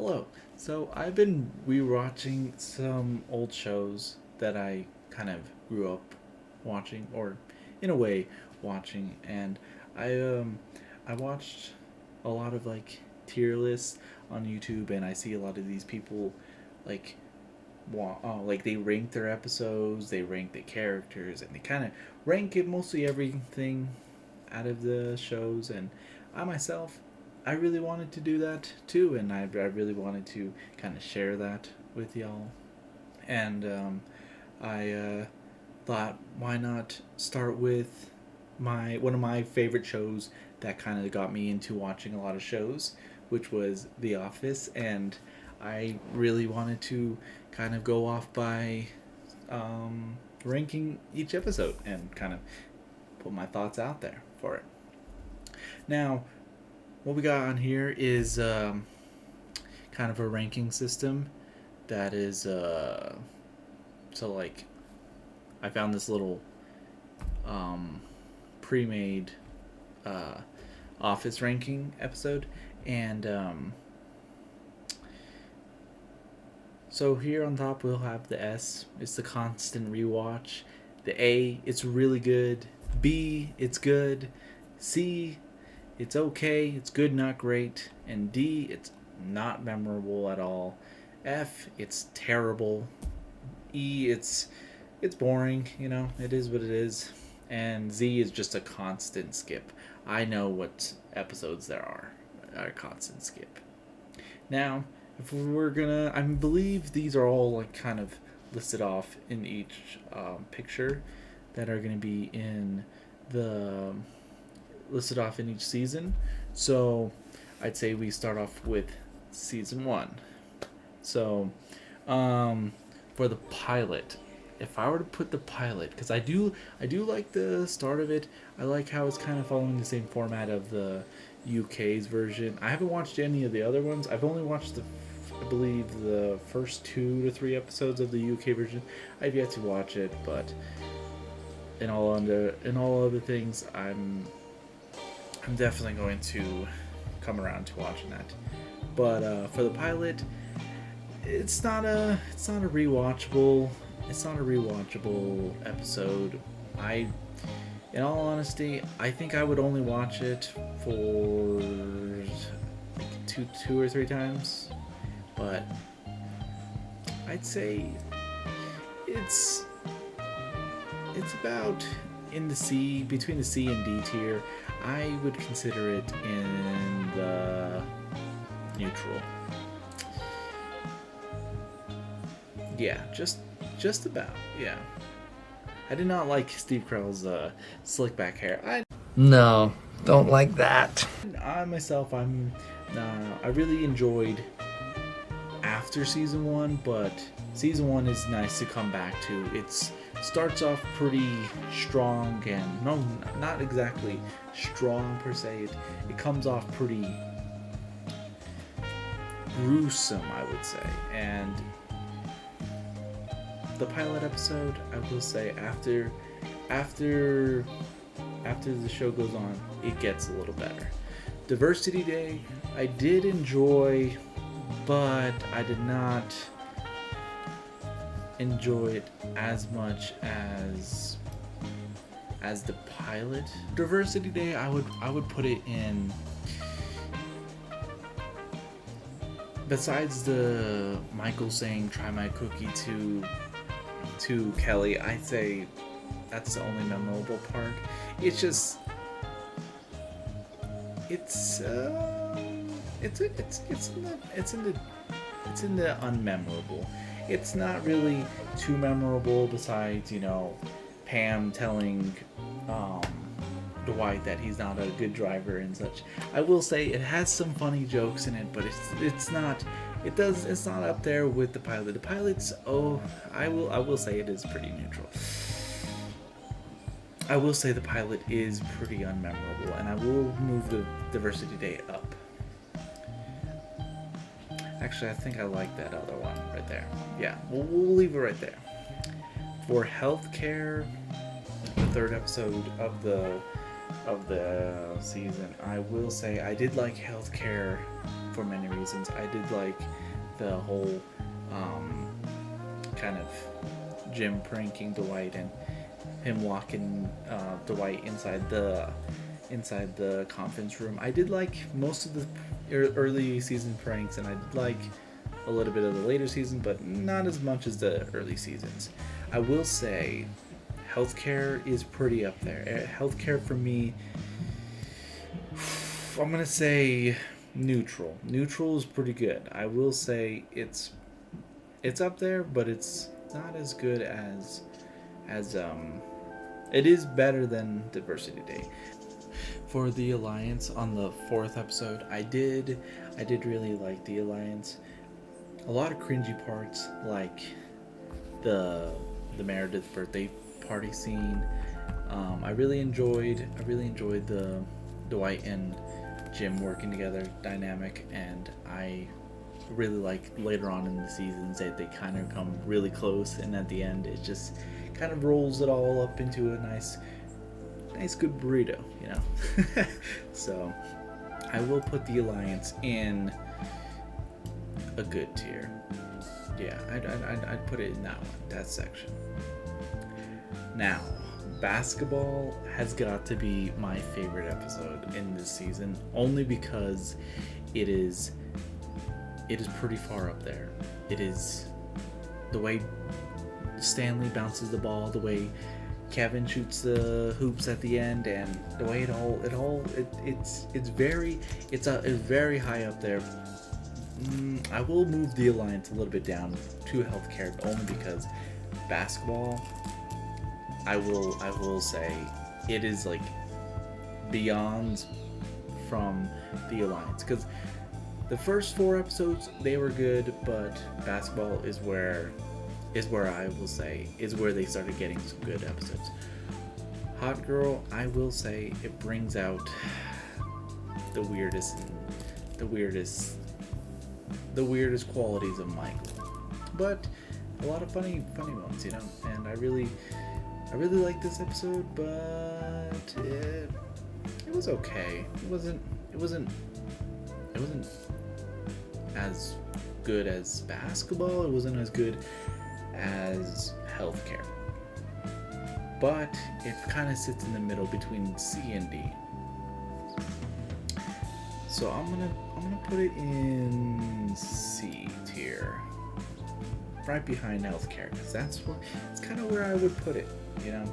Hello. So I've been rewatching some old shows that I kind of grew up watching, or in a way watching, and I um I watched a lot of like tier lists on YouTube, and I see a lot of these people like like they rank their episodes, they rank the characters, and they kind of rank it mostly everything out of the shows. And I myself, I really wanted to do that too, and I really wanted to kind of share that with y'all. And I thought, why not start with my one of my favorite shows that kind of got me into watching a lot of shows, which was The Office. And I really wanted to kind of go off by ranking each episode and kind of put my thoughts out there for it. Now, what we got on here is kind of a ranking system that is so like I found this little um, pre-made uh, office ranking episode, and so here on top we'll have the S. It's the constant rewatch. The A, it's really good. B, it's good. C, it's okay. It's good, not great. And D, it's not memorable at all. F, it's terrible. E, it's boring. It is what it is. And Z is just a constant skip. I know what episodes there are a constant skip. Now, if we're gonna, I believe these are all like kind of listed off in each picture that are gonna be in the listed off in each season. So I'd say we start off with season one. So for the pilot, if I were to put the pilot, because I do like the start of it. I like how it's kind of following the same format of the UK's version. I haven't watched any of the other ones. I've only watched I believe the first 2 to 3 episodes of the UK version. I've yet to watch it, but in all other things, I'm definitely going to come around to watching that. But for the pilot, it's not a rewatchable episode. In all honesty, I think I would only watch it for like two or three times. But I'd say it's it's about in the C, between the C and D tier. I would consider it in the neutral. Yeah, just about. Yeah. I did not like Steve Carell's slick back hair. No, don't like that. I myself, I really enjoyed after season one, but season one is nice to come back to. It starts off pretty strong, and no, not exactly strong per se. It comes off pretty gruesome, I would say. And the pilot episode, I will say, after the show goes on, it gets a little better. Diversity Day, I did enjoy, but I did not enjoy it as much as the pilot. Diversity Day, I would put it in. Besides the Michael saying "try my cookie" to Kelly, I'd say that's the only memorable part. It's just it's in the unmemorable. It's not really too memorable. Besides, Pam telling Dwight that he's not a good driver and such. I will say it has some funny jokes in it, but it's not. It's not up there with the pilot. The pilot's I will say it is pretty neutral. I will say the pilot is pretty unmemorable, and I will move the Diversity Day up. Actually, I think I like that other one right there. Yeah, we'll leave it right there. For healthcare, the third episode of the of the season. I will say I did like healthcare for many reasons. I did like the whole kind of Jim pranking Dwight and him walking Dwight inside the conference room. I did like most of the early season pranks, and I did like a little bit of the later season, but not as much as the early seasons. I will say healthcare is pretty up there. Healthcare for me, I'm gonna say neutral. Neutral is pretty good. I will say it's up there, but it's not as good as it is better than Diversity Day. For the Alliance on the 4th episode, I did really like the Alliance. A lot of cringy parts, like the Meredith birthday party scene. I really enjoyed the Dwight and Jim working together dynamic, and I really like later on in the seasons that they kind of come really close, and at the end it just kind of rolls it all up into a nice good burrito, you know. So I will put the Alliance in a good tier. Yeah, I'd put it in that section. Now, basketball has got to be my favorite episode in this season, only because it is pretty far up there. It is the way Stanley bounces the ball, the way Kevin shoots the hoops at the end, and the way it's very high up there. I will move the Alliance a little bit down to healthcare, only because basketball, I will say it is like beyond from the Alliance, because the first 4 episodes, they were good, but basketball is where I will say is where they started getting some good episodes. Hot Girl, I will say it brings out the weirdest qualities of Michael, but a lot of funny ones, you know. And I really like this episode, but it was okay. It wasn't as good as basketball. It wasn't as good as healthcare, but it kind of sits in the middle between C and D. So I'm gonna put it in C tier, right behind healthcare, because it's kind of where I would put it, you know.